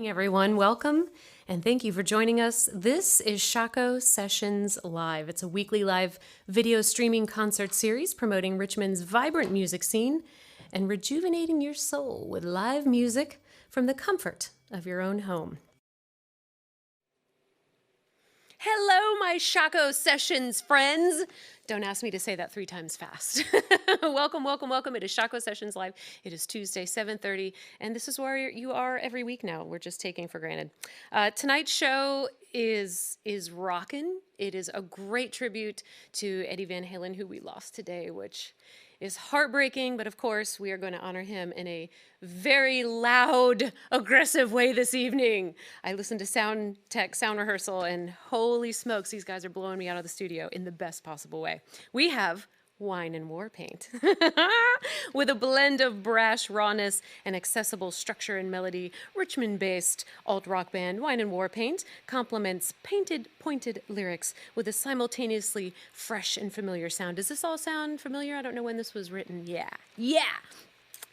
evening, everyone. Welcome, and thank you for joining us. This is Shockoe Sessions Live. It's a weekly live video streaming concert series promoting Richmond's vibrant music scene and rejuvenating your soul with live music from the comfort of your own home. Hello, my Shockoe Sessions friends. Don't ask me to say that 3 times fast. Welcome, welcome, welcome. It is Shockoe Sessions Live. It is Tuesday, 7:30, and this is where you are every week now. We're just taking for granted. Tonight's show is rockin'. It is a great tribute to Eddie Van Halen, who we lost today, which is heartbreaking, but of course we are going to honor him in a very loud, aggressive way this evening. I listened to sound rehearsal, and holy smokes, these guys are blowing me out of the studio in the best possible way. We have Wine and Warpaint with a blend of brash rawness and accessible structure and melody. Richmond-based alt-rock band Wine and Warpaint complements painted, pointed lyrics with a simultaneously fresh and familiar sound. Does this all sound familiar? I don't know when this was written. Yeah.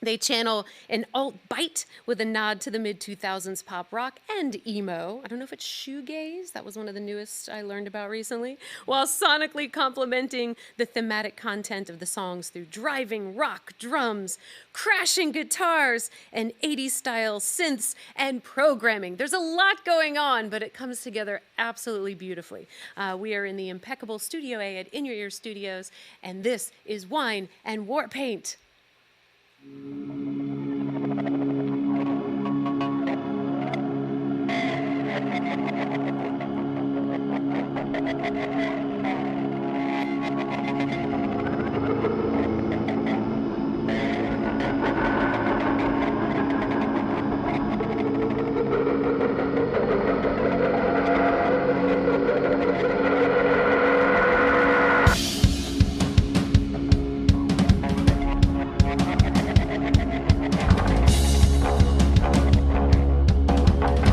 They channel an alt-bite with a nod to the mid-2000s pop rock and emo. I don't know if it's shoegaze. That was one of the newest I learned about recently. While sonically complementing the thematic content of the songs through driving rock drums, crashing guitars, and 80s-style synths and programming. There's a lot going on, but it comes together absolutely beautifully. We are in the impeccable Studio A at In Your Ear Studios, and this is Wine and Warpaint.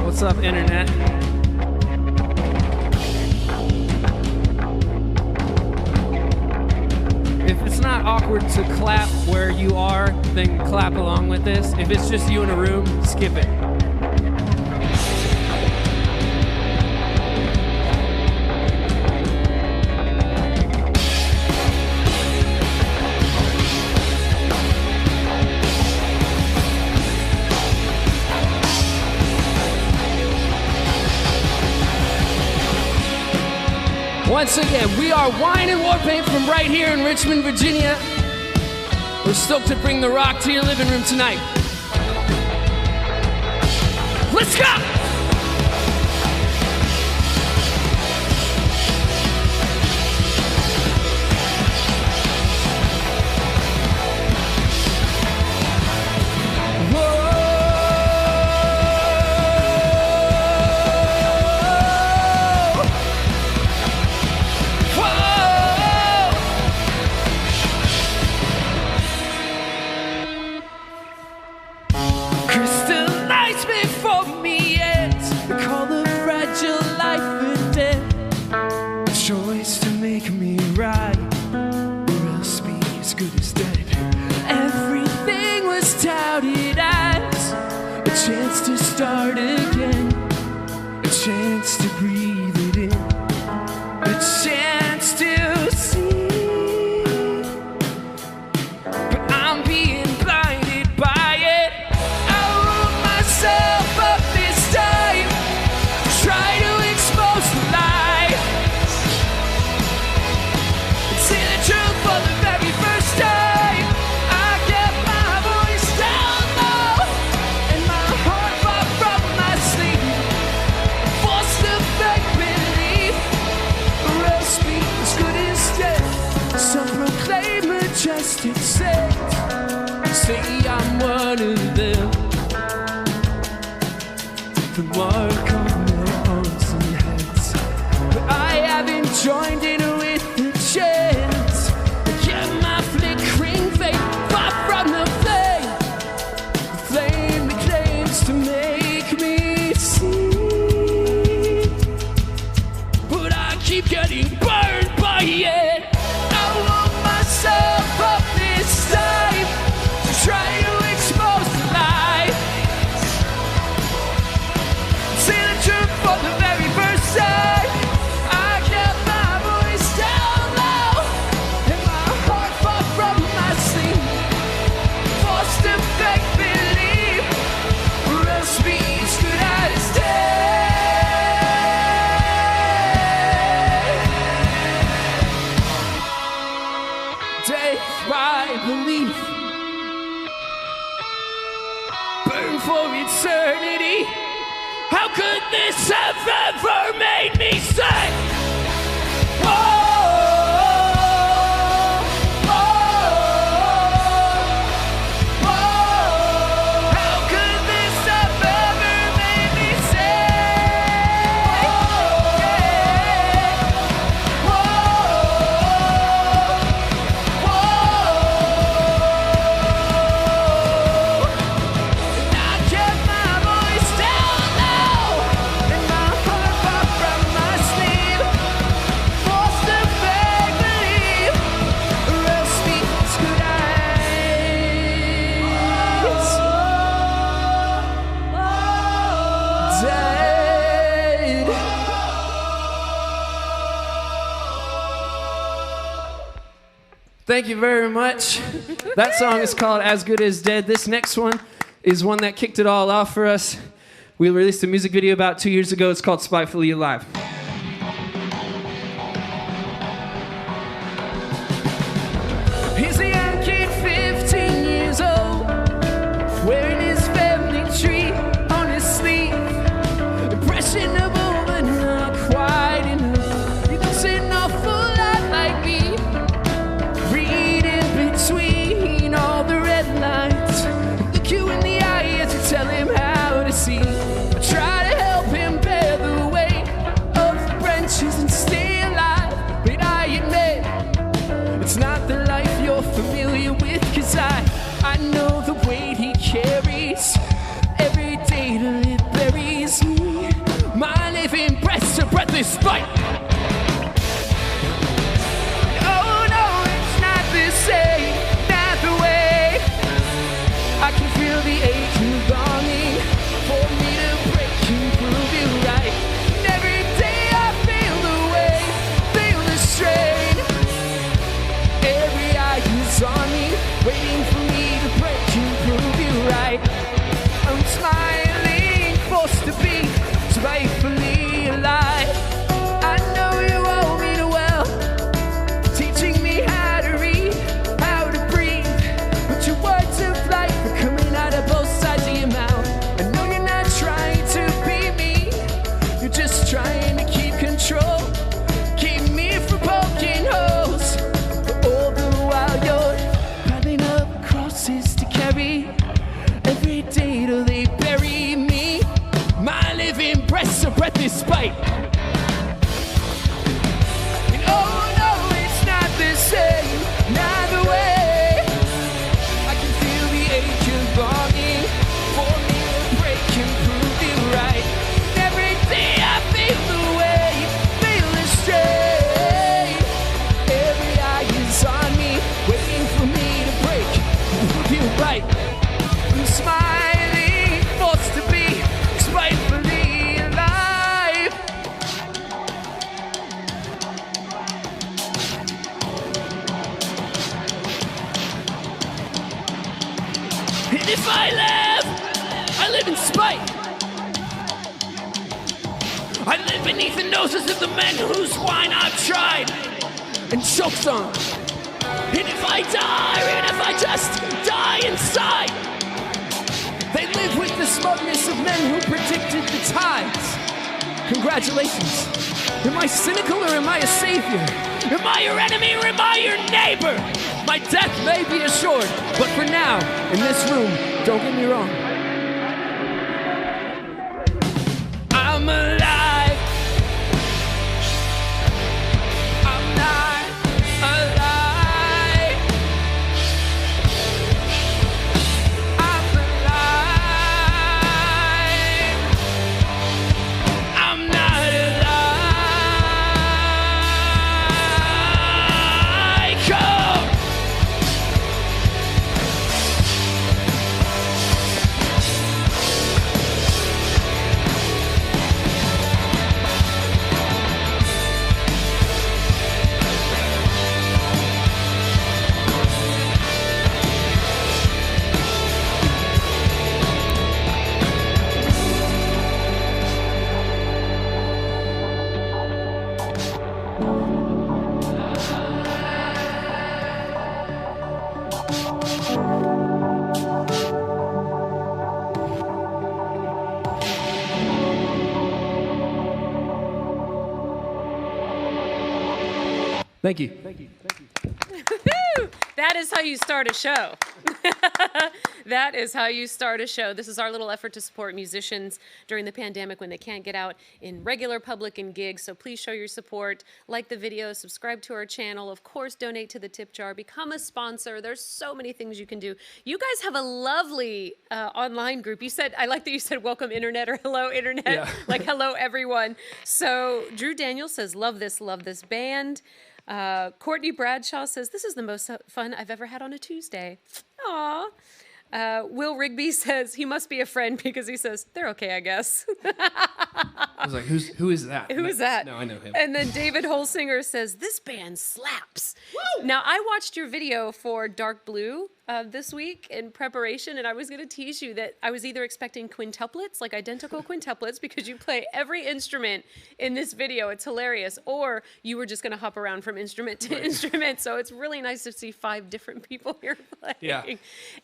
What's up, Internet? If it's not awkward to clap where you are, then clap along with this. If it's just you in a room, skip it. Once again, we are Wine and Warpaint from right here in Richmond, Virginia. We're stoked to bring the rock to your living room tonight. Let's go! Start again, a chance to breathe it in, a chance to see, but I'm being blinded by it. I wrote myself up this time, try to expose the lie, and see the truth for the very first time. I get my voice down low, and my heart far from my sleep, forced to fake belief, or else be as good as dead. Some proclaim majestic saints, say I'm one of them, the mark on their arms and heads, but I haven't joined in with the chance. Get my flickering faith far from the flame that claims to make me see, but I keep getting burned by it. I woke myself up this time to try to expose the lie, for the very first time. I kept my voice down low and my heart far from my sleep. Forced to fake believe, or else be as good as dead. Death by belief, burn for eternity. How could this have ever made me say, whoa? Thank you very much. That song is called As Good As Dead. This next one is one that kicked it all off for us. We released a music video about 2 years ago. It's called Spitefully Alive. He's a young kid, 15 years old, wearing his family tree on his sleeve. Impressionable but not quite enough. He looks an awful lot like me. Between all the red lines, look you in the eye as you tell him how to see. I try to help him bear the weight of the branches and stay alive, but I admit it's not the life you're familiar with, 'cause I know the weight he carries. Every day till it buries me. My living breath's a breathless spite. Say that the way I can feel the ache and longing for me to break and prove you right. And every day I feel the way, feel the strain. Every eye is on me, waiting for me to break and prove you right. I'm smiling, forced to be spitefully alive. I know you owe me the well, teaching me how to read. Words of life are coming out of both sides of your mouth. I know you're not trying to be me, you're just trying to keep control, keep me from poking holes. But all the while you're piling up crosses to carry, every day till they bury me. My living breath's a breathless spite. And oh no, it's not the same, not the way. Longing for me to break and prove you right. And every day I feel the way, feel the strain. Every eye is on me, waiting for me to break and prove you right. I'm smiling, forced to be spitefully alive. And if I live in spite. I live beneath the noses of the men whose wine I've tried and choked on. And if I die, or even if I just die inside, they live with the smugness of men who predicted the tides. Congratulations. Am I cynical or am I a savior? Am I your enemy or am I your neighbor? My death may be assured, but for now, in this room, don't get me wrong, I'm alive. I'm not alive. I'm alive. I'm not alive. Come. Thank you. That is how you start a show. That is how you start a show. This is our little effort to support musicians during the pandemic when they can't get out in regular public and gigs. So please show your support, like the video, subscribe to our channel, of course, donate to the tip jar, become a sponsor. There's so many things you can do. You guys have a lovely online group. You said, I like that you said welcome internet or hello internet, Yeah. like hello everyone. So Drew Daniel says, love this band. Courtney Bradshaw says, this is the most fun I've ever had on a Tuesday. Aw. Will Rigby says, he must be a friend because he says, they're okay, I guess. I was like, who is that? Who is that? No, I know him. And then David Holsinger says, this band slaps. Woo! Now, I watched your video for Dark Blue this week in preparation, and I was going to tease you that I was either expecting quintuplets, like identical quintuplets, because you play every instrument in this video. It's hilarious. Or you were just going to hop around from instrument to instrument. So it's really nice to see 5 different people here playing. Yeah.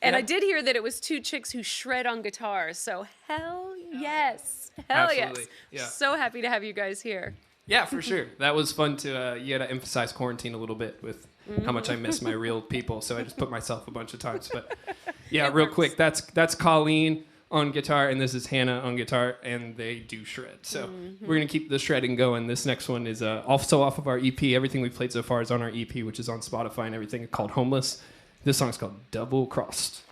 And Yeah. I did hear that it was 2 chicks who shred on guitars. So hell yes. Hell Absolutely. yes. Yeah. So happy to have you guys here. Yeah, for sure. That was fun to, you had to emphasize quarantine a little bit with how much I miss my real people. So I just put myself a bunch of times. But yeah, real quick, that's Colleen on guitar, and this is Hannah on guitar, and they do shred. So we're going to keep the shredding going. This next one is also off of our EP. Everything we've played so far is on our EP, which is on Spotify and everything, called Homeless. This song's called Double Crossed.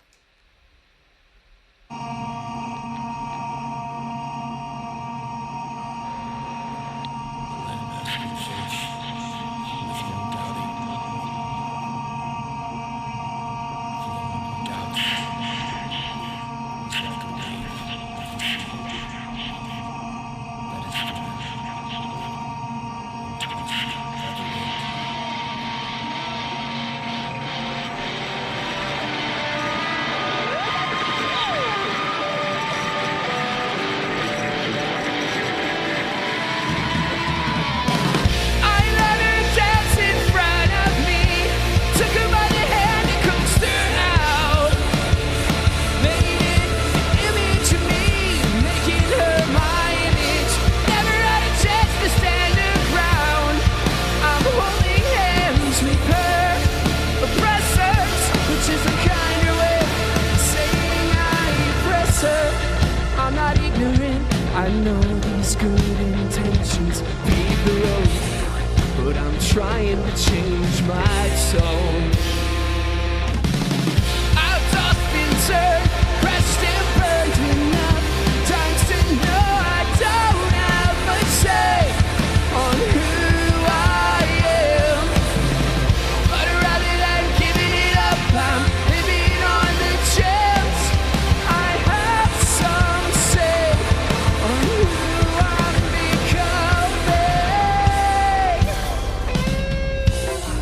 I know these good intentions pave the road, but I'm trying to change my tone. I've tossed and turned, pressed and burned enough times to know I don't have much say on who I am. But rather than giving it up, I'm living on the chance I have some say on who I'm becoming.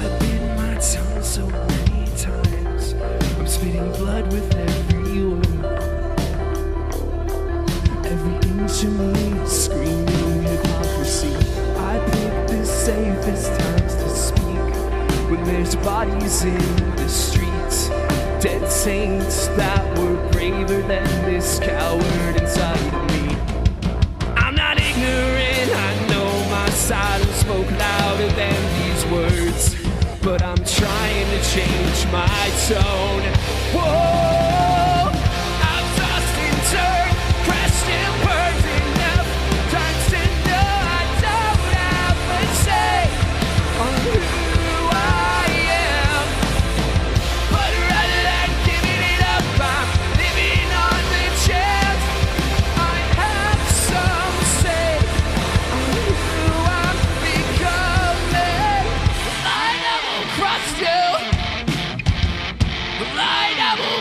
I've bitten my tongue so many times, I'm spitting blood with every word. Every inch of me is screaming hypocrisy. I pick the safest times to speak when there's bodies in the streets, dead saints that were braver than this coward inside of me. I'm not ignorant, I know my silence spoke louder than these words, but I'm trying to change my tone. Whoa, I've tossed and turned, crashed and burned enough times to know I don't have much say on who I am. But rather than giving it up, I'm living on the chance I have some say on who I'm becoming. I double crossed you. I double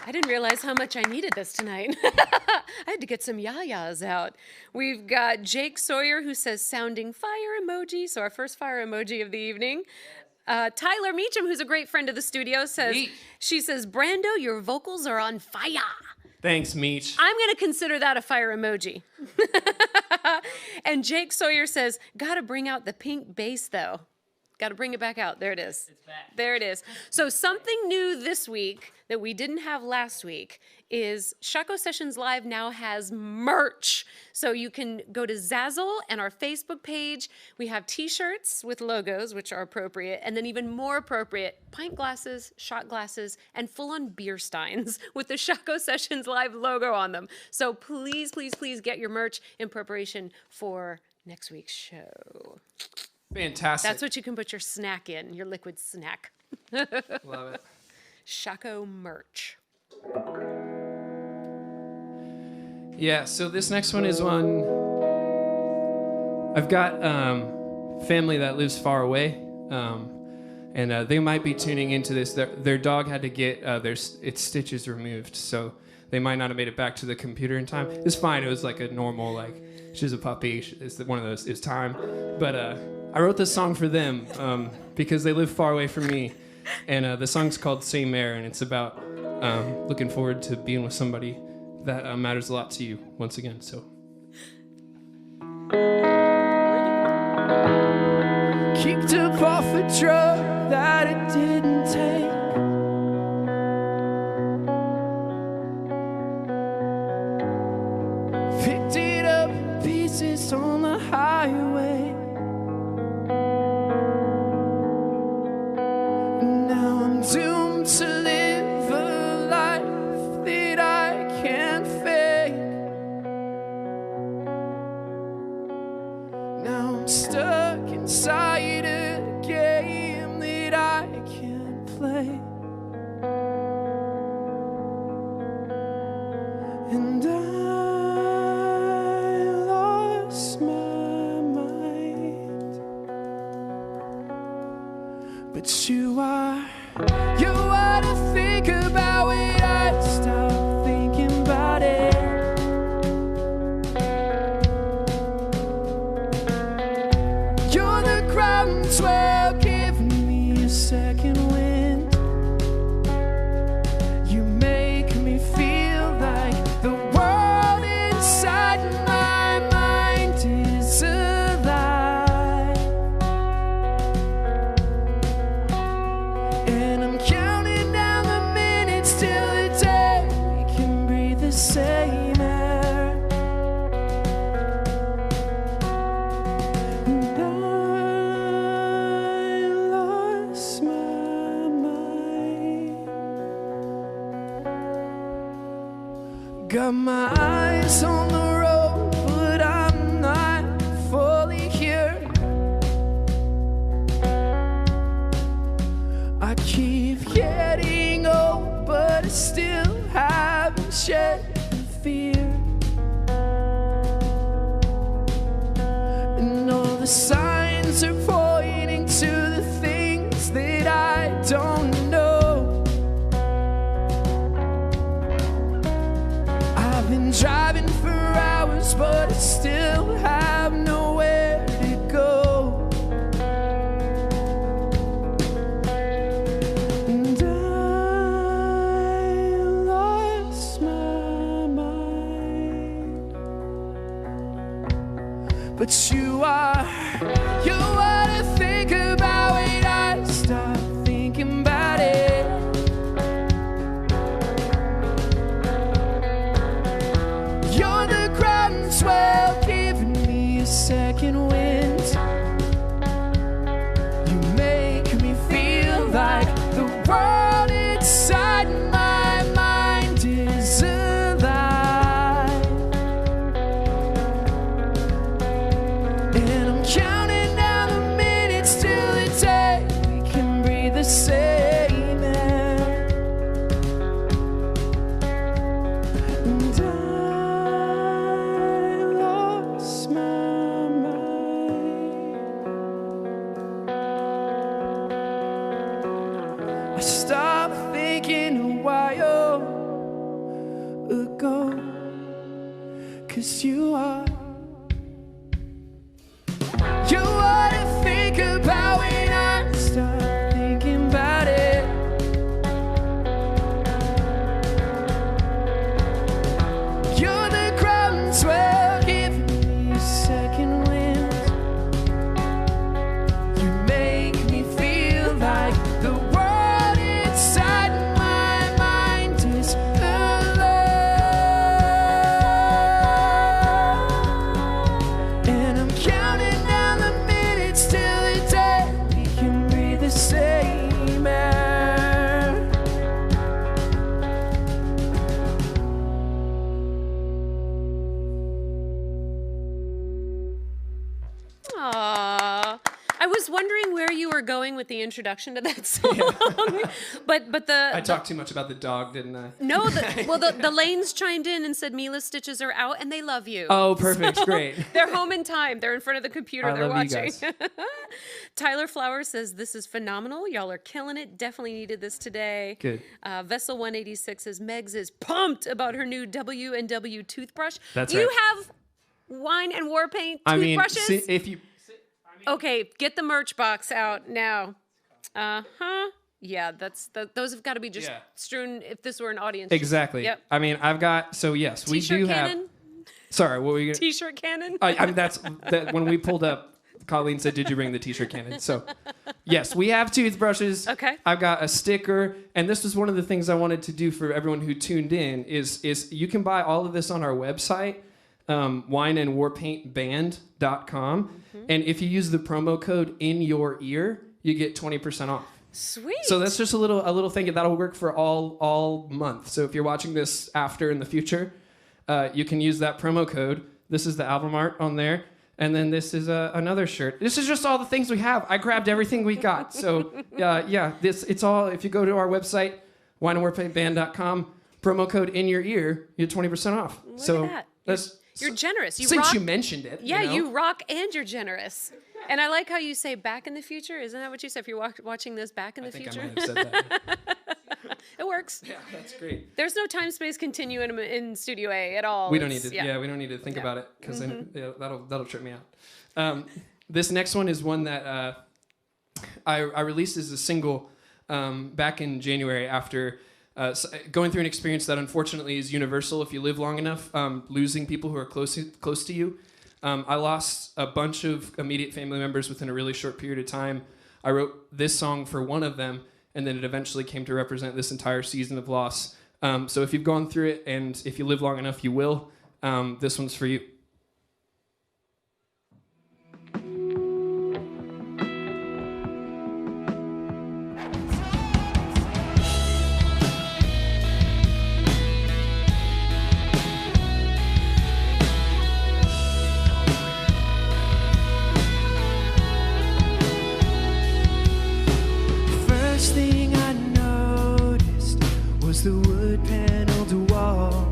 I didn't realize how much I needed this tonight. I had to get some yayas out. We've got Jake Sawyer who says sounding fire emoji. So our first fire emoji of the evening. Tyler Meacham, who's a great friend of the studio, says, she says, Brando, your vocals are on fire. Thanks, Meech. I'm going to consider that a fire emoji. And Jake Sawyer says, gotta bring out the pink bass though. Got to bring it back out. There it is. It's back. There it is. So something new this week that we didn't have last week is Shockoe Sessions Live now has merch. So you can go to Zazzle and our Facebook page. We have t-shirts with logos, which are appropriate, and then even more appropriate, pint glasses, shot glasses, and full-on beer steins with the Shockoe Sessions Live logo on them. So please, please, please get your merch in preparation for next week's show. Fantastic. That's what you can put your snack in, your liquid snack. Love it. Shockoe merch. Yeah, so this next one is one. I've got family that lives far away, and they might be tuning into this. Their dog had to get its stitches removed, so they might not have made it back to the computer in time. It's fine. It was like a normal, she's a puppy. It's one of those. It's time, but I wrote this song for them because they live far away from me, and the song's called Same Air, and it's about looking forward to being with somebody that matters a lot to you once again. So. Kicked up off a drug that it didn't take. Picked it up in pieces on the highway. Now I'm doomed to live a life that I can't fake. Now I'm stuck inside a game that I can't play. And I lost my mind. But you are what I think about when I stop thinking about it. You're the groundswell giving me a second wind. You make me feel like the world inside my mind is alive. And I'm counting down the minutes till the day we can breathe the same air. And I lost my mind. Got my eyes on the road, but I'm not fully here. I keep getting old, but I still haven't shed the fear. And all the signs are pointing to the things that I don't know. I've been driving for hours, but I still have nowhere to go. And I lost my mind. But you are what I think about when I stop thinking about it. You're the groundswell giving me a second wind. You make me feel like the world inside my mind is alive. And 'cause you are. You're what I think about when I start thinking about it. You're the groundswell giving me a second wind. You make me feel like the world inside my mind is alive. And I'm counting down the minutes till the day we can breathe the same air. Aww. I was wondering where you were going with the introduction to that song, but the I talked too much about the dog, didn't I? no, the Lanes chimed in and said Mila's stitches are out and they love you. Oh, perfect. Great. They're home in time. They're in front of the computer. I They're love you watching. guys. Tyler Flowers says this is phenomenal. Y'all are killing it. Definitely needed this today. Good. Vessel 186 says Megs is pumped about her new W&W toothbrush. That's you right. have Wine and Warpaint I mean, toothbrushes. if you... Okay, get the merch box out now. Yeah, those have got to be just Yeah. strewn if this were an audience. Exactly. Yep. I mean, I've got... So, yes, we T-shirt do cannon? have... Sorry, what were you going to... T-shirt cannon? I mean, that when we pulled up, Colleen said, "Did you bring the T-shirt cannon?" So, yes, we have toothbrushes. Okay. I've got a sticker, and this was one of the things I wanted to do for everyone who tuned in. Is you can buy all of this on our website, wineandwarpaintband.com, and if you use the promo code in your ear, you get 20% off. Sweet. So that's just a little thing that'll work for all month. So if you're watching this after in the future, you can use that promo code. This is the album art on there. And then this is another shirt. This is just all the things we have. I grabbed everything we got. So, it's all, if you go to our website, wineandwarpaintband.com, promo code in your ear, you get 20% off. Look at that. You're generous. You since rock. you mentioned it. Yeah, you know? you rock and you're generous. And I like how you say back in the future. Isn't that what you said? If you're watching this back in the I think future? I might have said that. It works. Yeah, that's great. There's no time-space continuum in Studio A at all. We don't need to. Yeah. Yeah, we don't need to think about it because that'll trip me out. This next one is one that I released as a single back in January after going through an experience that unfortunately is universal if you live long enough, losing people who are close to you. I lost a bunch of immediate family members within a really short period of time. I wrote this song for one of them, and then it eventually came to represent this entire season of loss. So if you've gone through it, and if you live long enough, you will. This one's for you. First thing I noticed was the wood paneled wall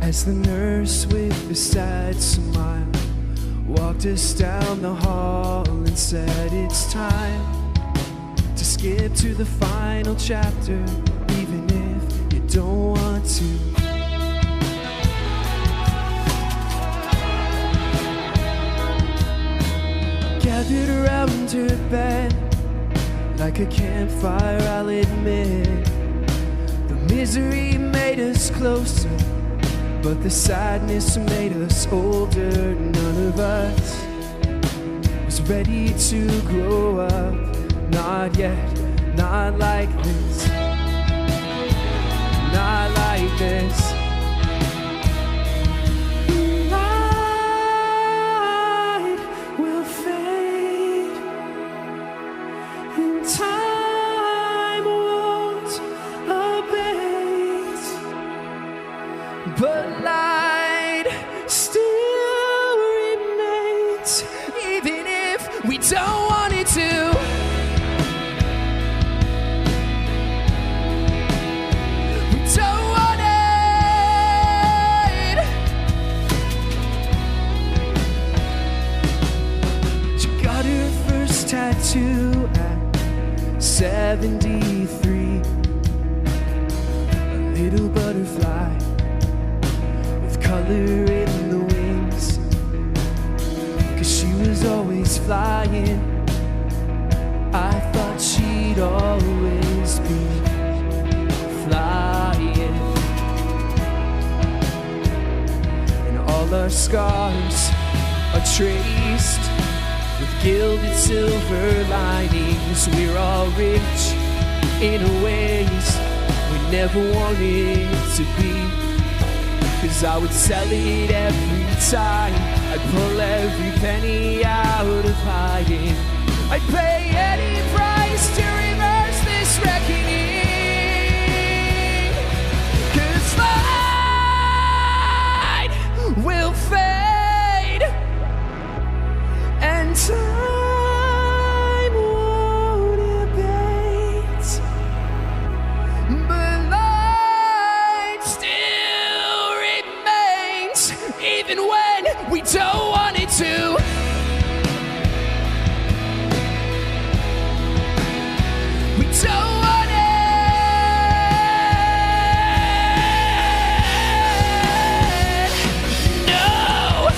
as the nurse with a sad smile walked us down the hall and said it's time to skip to the final chapter, even if you don't want to. Gathered around her bed like a campfire, I'll admit. The misery made us closer, but the sadness made us older. None of us was ready to grow up. Not yet, not like this. Not like this. Time won't abate, but light still remains, even if we don't want it to. We don't want it. She got her first tattoo at 73, a little butterfly with color in flying. I thought she'd always be flying. And all our scars are traced with gilded silver linings. We're all rich in ways we never wanted to be. 'Cause I would sell it every time. I'd pull every penny out of hiding. I'd pay any price to reverse this reckoning. 'Cause light will fade and time won't abate. But light still remains, even when we don't want it to. We don't want it. No.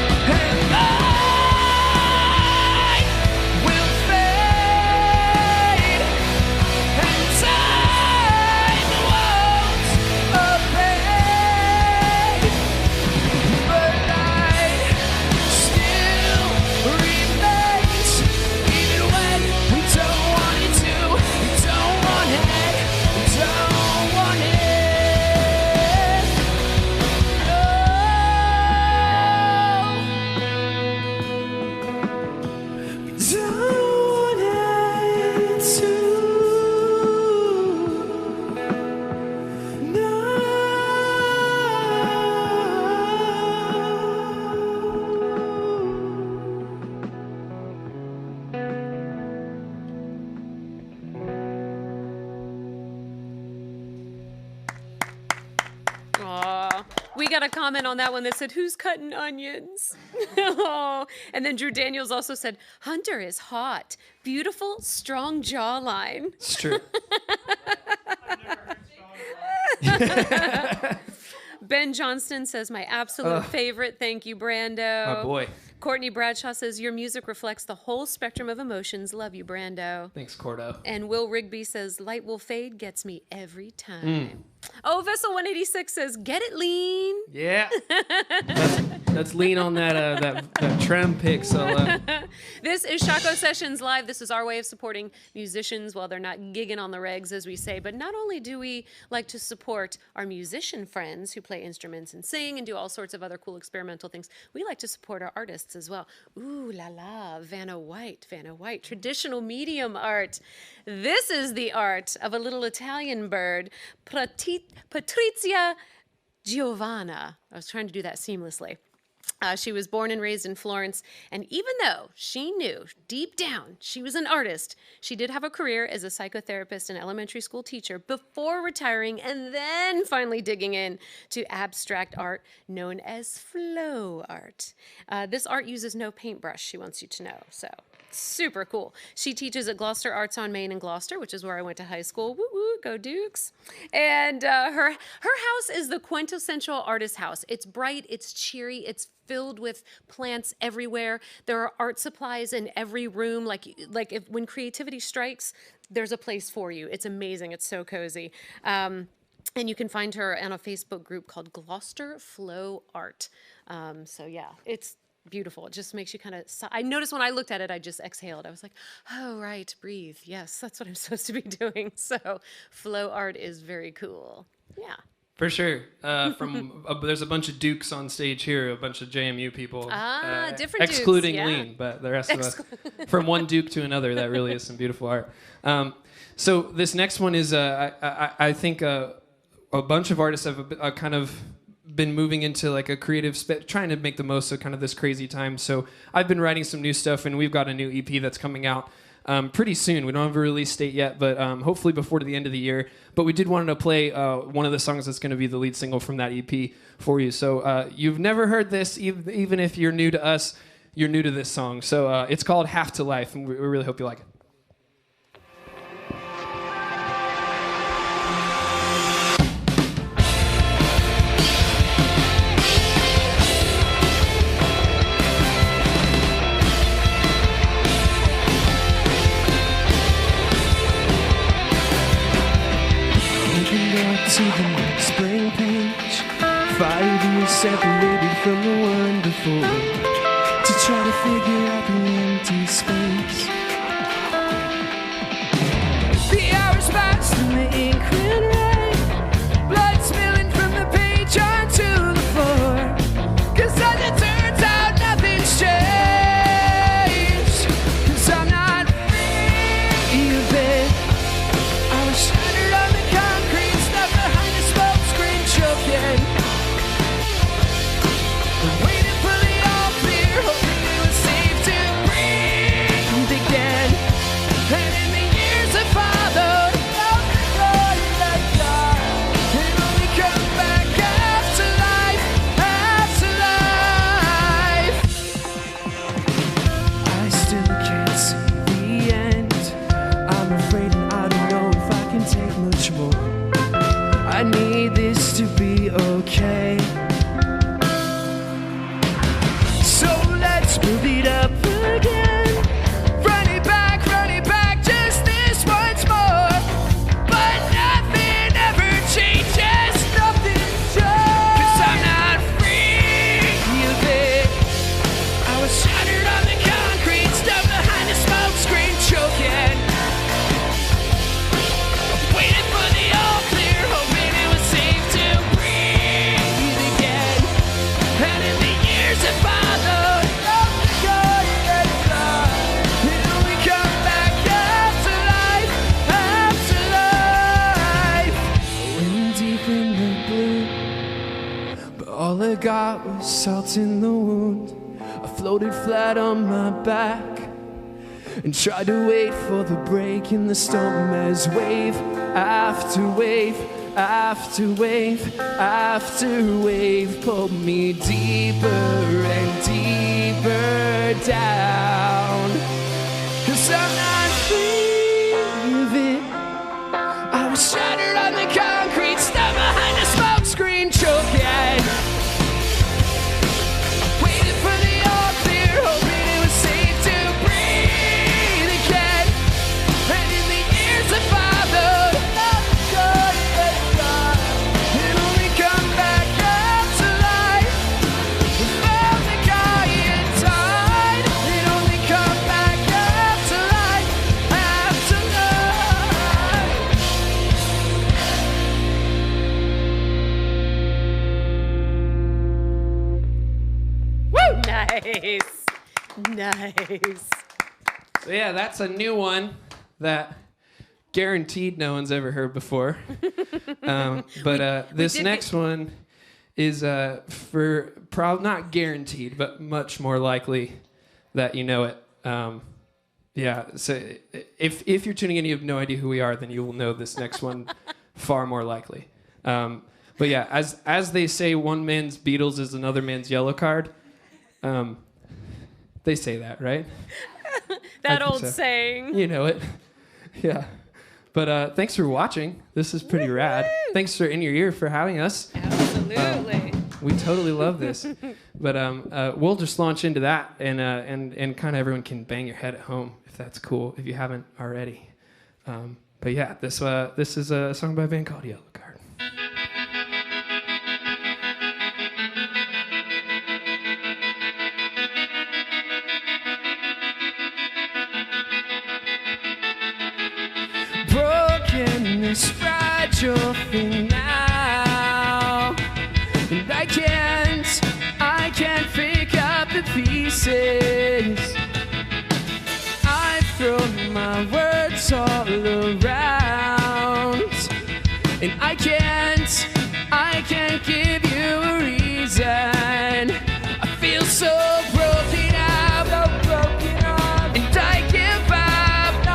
And light will fade, and time won't abate. But light still remains, even when we don't want it to. We don't want it. We don't want it. No. We don't want it to. No. Aw. We got a comment on that one that said, "Who's cutting onions?" Oh. And then Drew Daniels also said, "Hunter is hot. Beautiful, strong jawline." It's true. Ben Johnston says, "My absolute favorite. Thank you, Brando." My boy. Courtney Bradshaw says, "Your music reflects the whole spectrum of emotions. Love you, Brando." Thanks, Cordo. And Will Rigby says, "Light will fade, gets me every time." Oh, Vessel 186 says, "Get it lean." Yeah. Let's lean on that trem pick. So This is Shockoe Sessions Live. This is our way of supporting musicians while they're not gigging on the regs, as we say. But not only do we like to support our musician friends who play instruments and sing and do all sorts of other cool experimental things, we like to support our artists as well. Ooh la la, Vanna White, traditional medium art. This is the art of a little Italian bird, Patrizia Giovanna. I was trying to do that seamlessly. She was born and raised in Florence, and even though she knew deep down she was an artist, she did have a career as a psychotherapist and elementary school teacher before retiring and then finally digging in to abstract art known as flow art. This art uses no paintbrush, she wants you to know, so super cool. She teaches at Gloucester Arts on Main in Gloucester, which is where I went to high school. Woo woo, go Dukes. And her house is the quintessential artist house. It's bright, it's cheery, it's filled with plants everywhere. There are art supplies in every room. Like if when creativity strikes, there's a place for you. It's amazing. It's so cozy. And you can find her on a Facebook group called Gloucester Flow Art. So yeah, it's beautiful. It just makes you kind of, I noticed when I looked at it, I just exhaled. I was like, oh, right, breathe. Yes, that's what I'm supposed to be doing. So flow art is very cool. Yeah. For sure. There's a bunch of Dukes on stage here, a bunch of JMU people. Different Dukes, excluding yeah. Lean, but the rest of us. From one Duke to another, that really is some beautiful art. So this next one is, I think a bunch of artists have kind of been moving into like a creative trying to make the most of kind of this crazy time. So I've been writing some new stuff, and we've got a new EP that's coming out pretty soon. We don't have a release date yet, but hopefully before the end of the year. But we did want to play one of the songs that's going to be the lead single from that EP for you. So you've never heard this, even if you're new to us, you're new to this song. So it's called Half to Life, and we really hope you like it. To the next blank page, 5 years separated from the wonderful, to try to figure out the empty space. The hours passed and the ink ran red, blood spilling from the page onto the floor. 'Cause as it turns out, nothing's changed. 'Cause I'm not free of it. I was shattered on the concrete, stuck behind a smoke screen, choking. Waiting for the all clear, hoping it was safe to breathe again. And in the years that followed, it only come back after life, after life. I still can't see the end. I'm afraid and I don't know if I can take much more. I need this to be okay. So let's build it up again. Run it back, just this once more. But nothing ever changes, nothing changes. 'Cause I'm not free of it. I was shattered on the concrete, stuck behind a smoke screen, choking. Waiting for the all clear, hoping it was safe to breathe again. And in the years that followed, it only come back after life, after life. Went deep in the blue, but all I got was salt in the wound. I floated flat on my back and tried to wait for the break in the storm as wave after wave after wave after wave pulled me deeper and deeper down. 'Cause I'm not free of it. I was shattered on the concrete, stuck behind a smoke screen, choking. Waiting for the all clear, hoping it was safe to breathe again. And in the years that followed, it only come back after life. Without the guy inside, it only come back after life, after life. Nice. Nice. So yeah, that's a new one that guaranteed no one's ever heard before. But this did next one is for not guaranteed, but much more likely that you know it. Yeah, so if you're tuning in and you have no idea who we are, then you will know this next one far more likely. But yeah, as they say, one man's Beatles is another man's yellow card. They say that, right? That old so. saying. You know it. Yeah. But thanks for watching. This is pretty rad. Thanks for In Your Ear for having us. Absolutely. We totally love this. But we'll just launch into that, and kind of everyone can bang your head at home if that's cool, if you haven't already. But yeah, this is a song by a band called Yellow Card. Broken this fragile thing now, and I can't pick up the pieces. I've thrown my words all around, and I can't give you a reason. I feel so broken out, and I give up.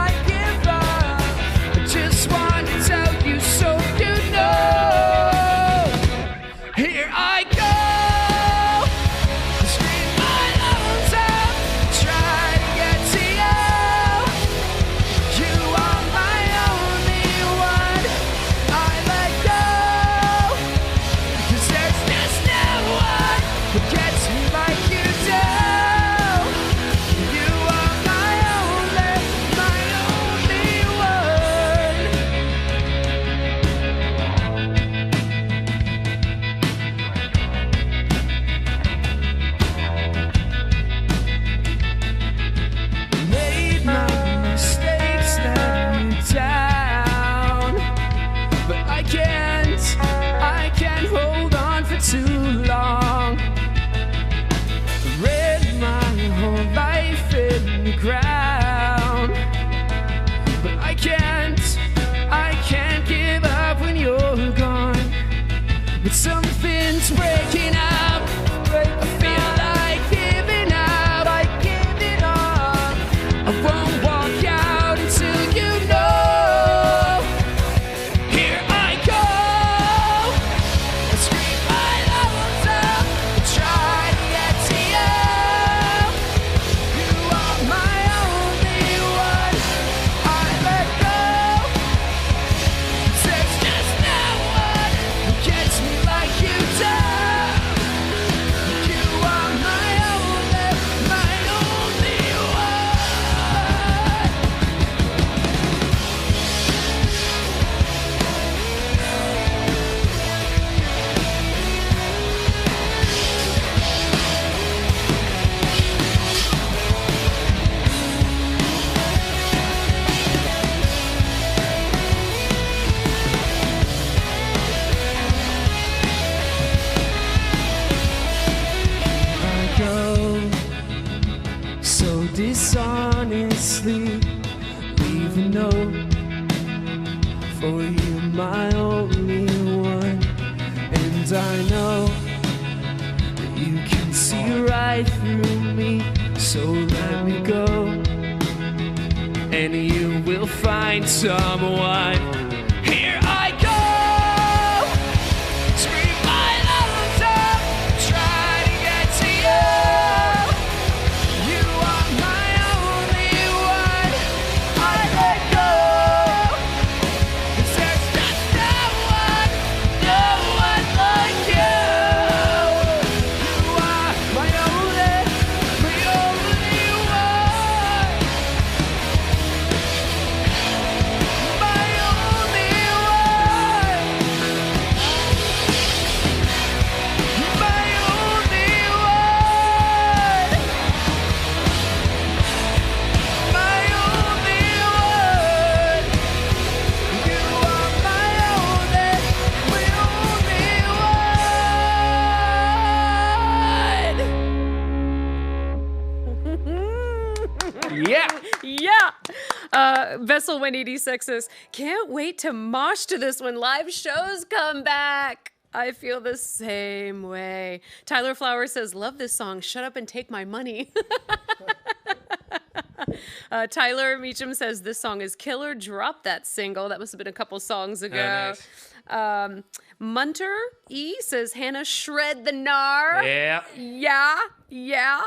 so dishonestly leave a note for you, my only one. And I know that you can see right through me, so let me go, and you will find someone. Here I go, scream my lungs up, try to get to you. You are my only one. I let go, 'cause there's just no one like you. You are my only one. My only one. My only one. My only one. You are my only one. Yeah. Yeah. Vessel 186 says, can't wait to mosh to this when live shows come back. I feel the same way. Tyler Flower says, love this song. Shut up and take my money. Tyler Meacham says, this song is killer. Drop that single. That must have been a couple songs ago. nice. Munter E says, Hannah, shred the gnar. Yeah. Yeah.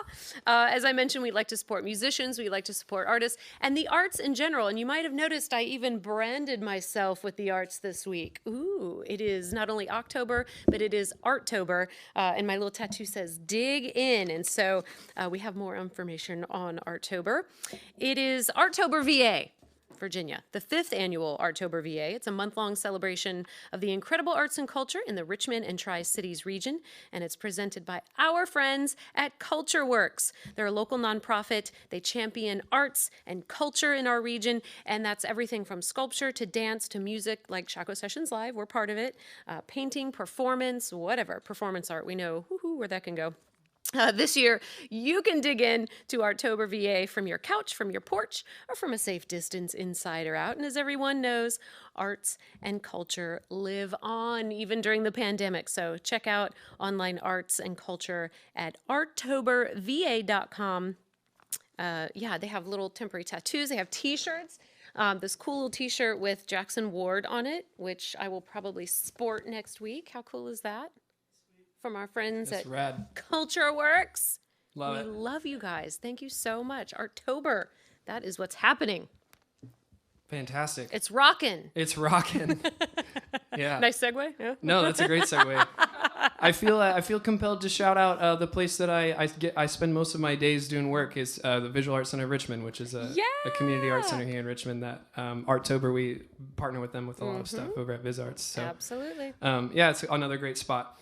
As I mentioned, we like to support musicians. We like to support artists and the arts in general. And you might have noticed I even branded myself with the arts this week. Ooh, it is not only October, but it is Artober. And my little tattoo says, dig in. And so we have more information on Artober. It is Artober VA. Virginia, the 5th annual Artober VA. It's a month-long celebration of the incredible arts and culture in the Richmond and Tri-Cities region, and it's presented by our friends at Culture Works. They're a local nonprofit. They champion arts and culture in our region, and that's everything from sculpture to dance to music, like Shockoe Sessions Live. We're part of it. Painting, performance, whatever. Performance art, we know where that can go. This year, you can dig in to Artober VA from your couch, from your porch, or from a safe distance inside or out. And as everyone knows, arts and culture live on even during the pandemic. So check out online arts and culture at artoberva.com. They have little temporary tattoos. They have T-shirts. This cool little T-shirt with Jackson Ward on it, which I will probably sport next week. How cool is that? From our friends That's at rad. Culture Works. Love it. We love you guys. Thank you so much. Artober, that is what's happening. Fantastic. It's rockin'. It's rocking. Yeah. Nice segue. Yeah. No, that's a great segue. I feel compelled to shout out the place that I spend most of my days doing work is the Visual Arts Center of Richmond, which is a community arts center here in Richmond. That Artober, we partner with them with a lot of stuff over at Viz Arts. So, absolutely. it's another great spot.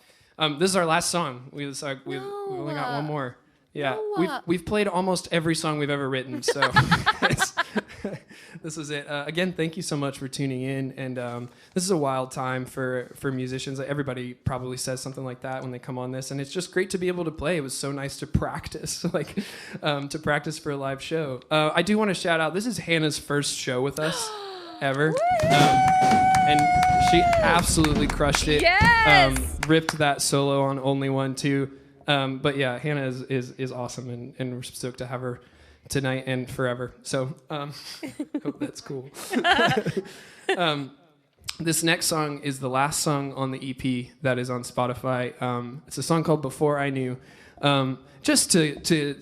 This is our last song. We've only got one more. Yeah, we've played almost every song we've ever written. So this is it. Again, thank you so much for tuning in. And this is a wild time for musicians. Everybody probably says something like that when they come on this, and it's just great to be able to play. It was so nice to practice, to practice for a live show. I do want to shout out. This is Hannah's first show with us ever. And she absolutely crushed it. Yes! Ripped that solo on Only One too. But yeah, Hannah is awesome, and we're stoked to have her tonight and forever. So hope that's cool. This next song is the last song on the EP that is on Spotify. It's a song called Before I Knew. Just to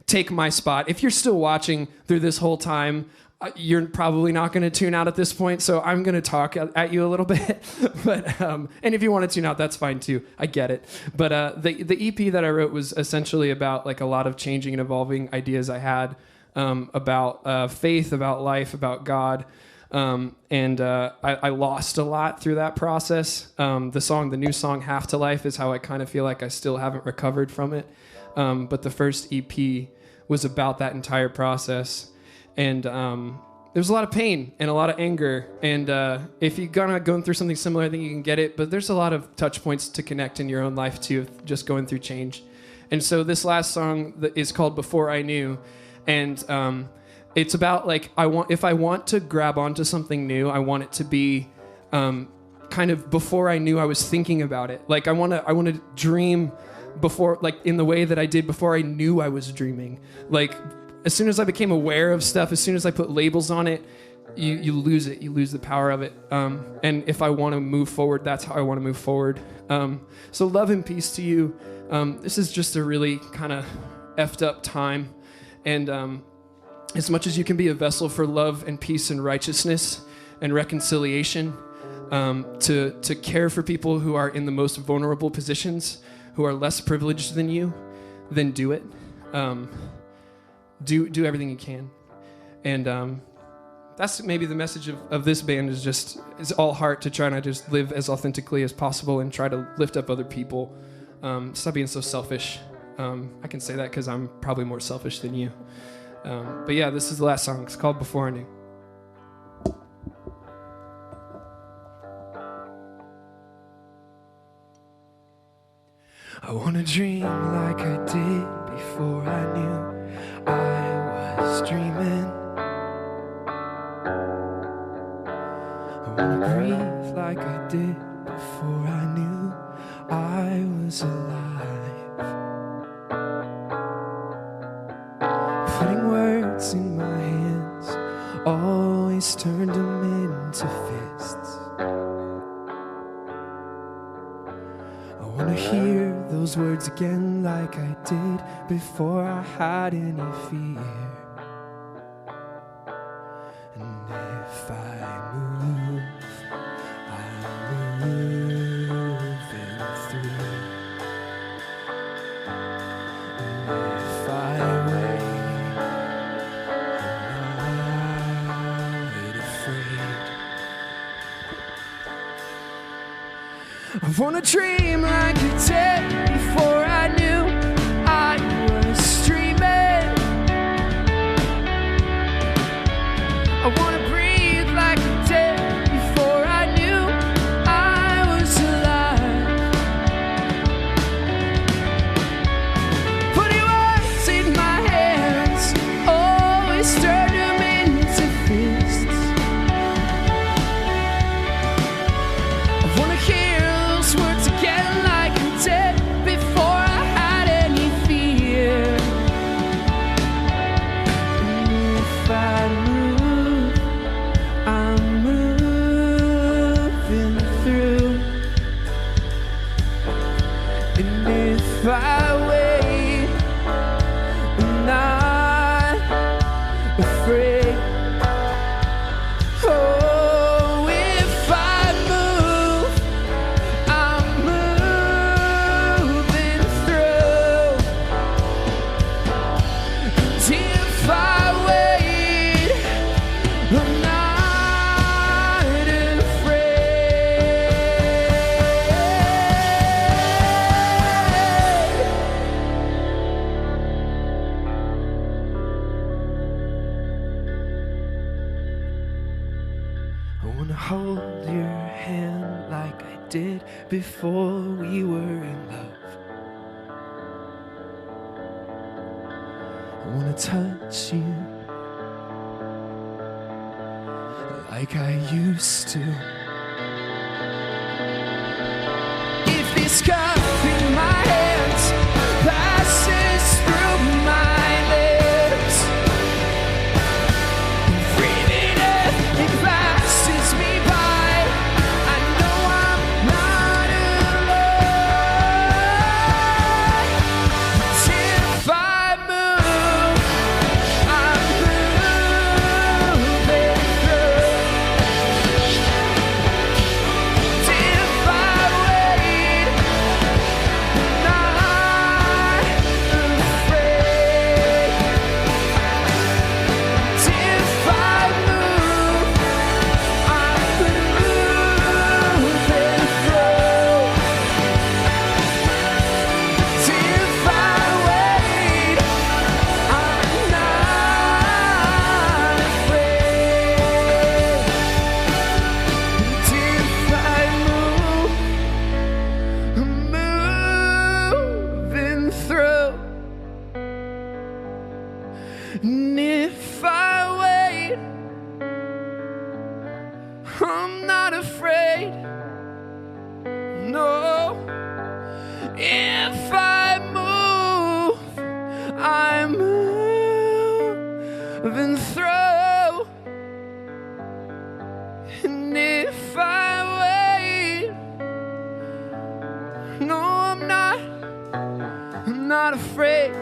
take my spot. If you're still watching through this whole time, you're probably not going to tune out at this point, so I'm going to talk at you a little bit. But and if you want to tune out, that's fine too. I get it. But the EP that I wrote was essentially about a lot of changing and evolving ideas I had about faith, about life, about God. I lost a lot through that process. The new song Half to Life is how I kind of feel like I still haven't recovered from it. But the first EP was about that entire process. And there's a lot of pain and a lot of anger. And if you're going through something similar, I think you can get it. But there's a lot of touch points to connect in your own life too, just going through change. And so this last song is called Before I Knew. And it's about like, if I want to grab onto something new, I want it to be kind of before I knew I was thinking about it. Like I want to dream before, like in the way that I did before I knew I was dreaming. Like as soon as I became aware of stuff, as soon as I put labels on it, you lose it. You lose the power of it. And if I want to move forward, that's how I want to move forward. So love and peace to you. This is just a really kind of effed up time. And as much as you can be a vessel for love and peace and righteousness and reconciliation, to care for people who are in the most vulnerable positions, who are less privileged than you, then do it. Do everything you can. And that's maybe the message of this band is all heart to try to just live as authentically as possible and try to lift up other people. Stop being so selfish. I can say that because I'm probably more selfish than you. But yeah, this is the last song. It's called Before I Knew. I wanna dream like I did before I knew I was dreaming. I wanna breathe like I did before I knew I was alive. Putting words in my hands always turned them into fists. I wanna hear those words again like I did before I had any fear. And if I move, I'm moving through. And if I wait, I'm not afraid. I wanna dream like a day before I knew I was dreaming. I wanna breathe like a day before I knew I was alive. Putting words in my hands always turned them into fists. I wanna hear those words again like I did before I had any fear. And if I move, I'm moving through. And if I wait, I'm not afraid. Oh, if I move, I'm moving through. And if I wait, I'm not afraid. I wanna hold your hand like I did before we were in love. I wanna touch you like I used to. If this cup in my hands passes through my lips, breathing it, it passes me by. I know I'm not alone. If I move, I'm moving through. And if I wait, I'm not afraid. No. If I move, I'm moving through. And if I wait, no, I'm not afraid.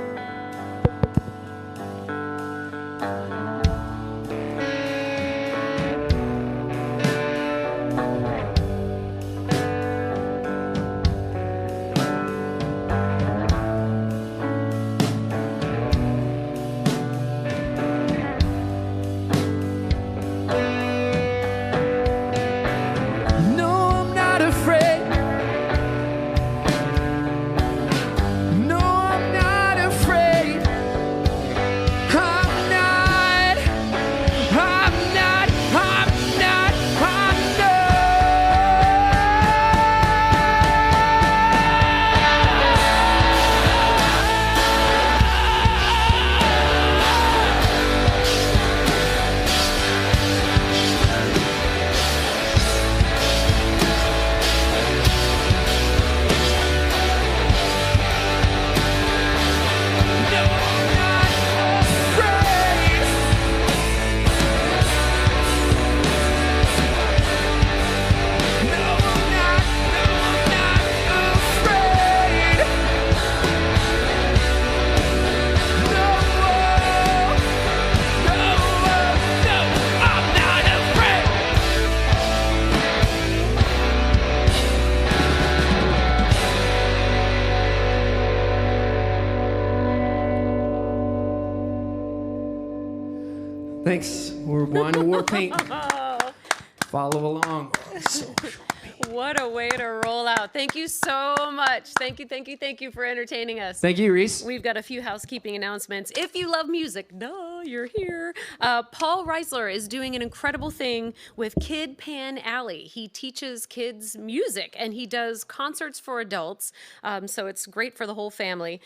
Thanks. We're Wine Warpaint. Follow along. What a way to roll out. Thank you so much. Thank you for entertaining us. Thank you, Reese. We've got a few housekeeping announcements. If you love music, duh, you're here. Paul Reisler is doing an incredible thing with Kid Pan Alley. He teaches kids music, and he does concerts for adults, so it's great for the whole family.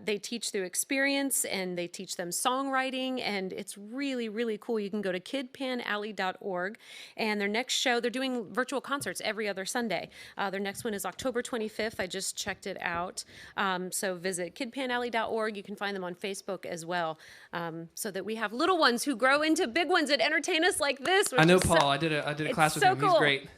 They teach through experience, and they teach them songwriting, and it's really, really cool. You can go to kidpanalley.org, and their next show, they're doing virtual concerts every other Sunday. Their next one is October 25th. I just checked it out. So visit kidpanalley.org. You can find them on Facebook as well, so that we have little ones who grow into big ones that entertain us like this. I know Paul. I did a class with him. Cool. He's great.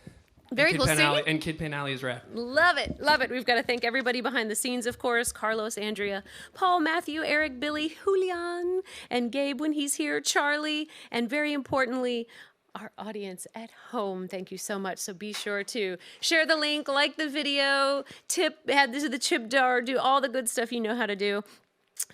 Very cool. And Kid Pan Alley is rad. Love it. Love it. We've got to thank everybody behind the scenes, of course. Carlos, Andrea, Paul, Matthew, Eric, Billy, Julian, and Gabe when he's here, Charlie, and very importantly, our audience at home. Thank you so much. So be sure to share the link, like the video, add this to the tip jar, do all the good stuff you know how to do.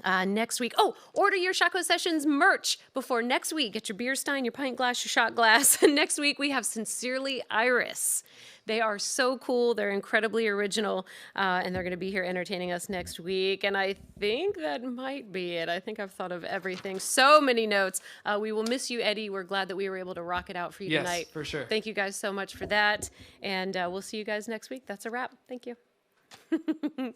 Next week, order your Shockoe Sessions merch before next week. Get your beer stein, your pint glass, your shot glass. Next week, we have Sincerely Iris. They are so cool. They're incredibly original, and they're going to be here entertaining us next week. And I think that might be it. I think I've thought of everything. So many notes. We will miss you, Eddie. We're glad that we were able to rock it out for you tonight. Yes, for sure. Thank you guys so much for that. And we'll see you guys next week. That's a wrap. Thank you.